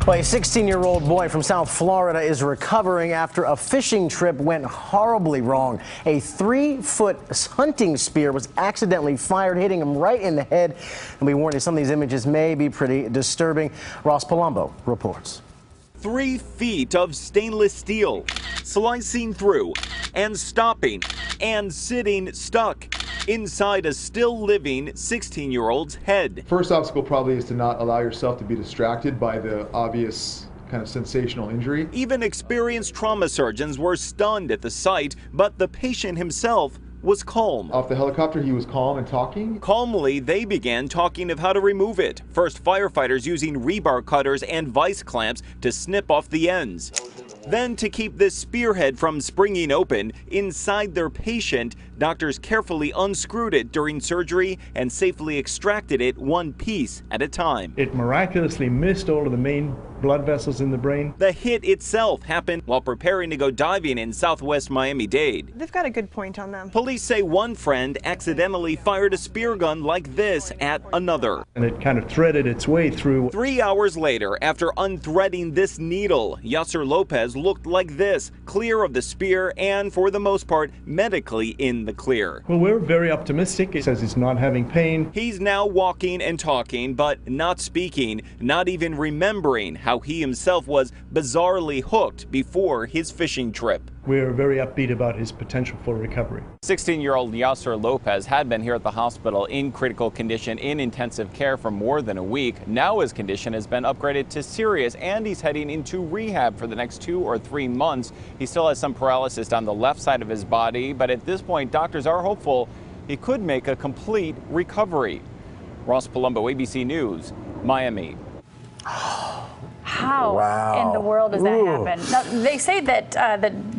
Well, a 16-year-old boy from South Florida is recovering after a fishing trip went horribly wrong. A 3-foot hunting spear was accidentally fired, hitting him right in the head. And we warn you, some of these images may be pretty disturbing. Ross Palumbo reports. 3 feet of stainless steel, slicing through and stopping and sitting stuck inside a still living 16-year-old's head. First obstacle probably is to not allow yourself to be distracted by the obvious kind of sensational injury. Even experienced trauma surgeons were stunned at the sight, but the patient himself was calm. Off the helicopter, he was calm and talking. Calmly, they began talking of how to remove it. First, firefighters using rebar cutters and vice clamps to snip off the ends. Then, to keep this spearhead from springing open inside their patient, doctors carefully unscrewed it during surgery and safely extracted it one piece at a time. It miraculously missed all of the main blood vessels in the brain. The hit itself happened while preparing to go diving in southwest Miami-Dade. They've got a good point on them. Police say one friend accidentally fired a spear gun like this at another. And it kind of threaded its way through. 3 hours later, after unthreading this needle, Yasser Lopez looked like this, clear of the spear and, for the most part, medically in the clear. Well, we're very optimistic. It says he's not having pain. He's now walking and talking, but not speaking, not even remembering how he himself was bizarrely hooked before his fishing trip. We're very upbeat about his potential for recovery. 16-year-old Yasser Lopez had been here at the hospital in critical condition in intensive care for more than a week. Now his condition has been upgraded to serious and he's heading into rehab for the next 2 or 3 months. He still has some paralysis down the left side of his body, but at this point doctors are hopeful he could make a complete recovery. Ross Palumbo, ABC News, Miami. How in the world does that happen? Now, they say that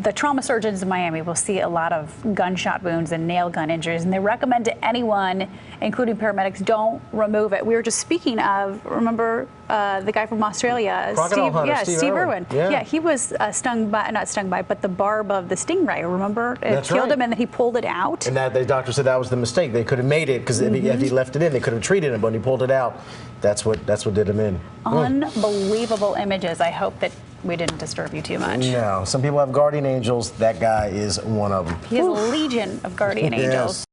the trauma surgeons in Miami will see a lot of gunshot wounds and nail gun injuries, and they recommend to anyone, including paramedics, don't remove it. We were just speaking of, remember the guy from Australia, Steve Irwin. Yeah, he was not stung by, but the barb of the stingray. Remember, it killed him, and then he pulled it out. And that the doctor said that was the mistake. They could have made it because if he left it in, they could have treated him. But when he pulled it out, that's what did him in. Unbelievable images. I hope that we didn't disturb you too much. No, some people have guardian angels. That guy is one of them. He has a legion of guardian angels.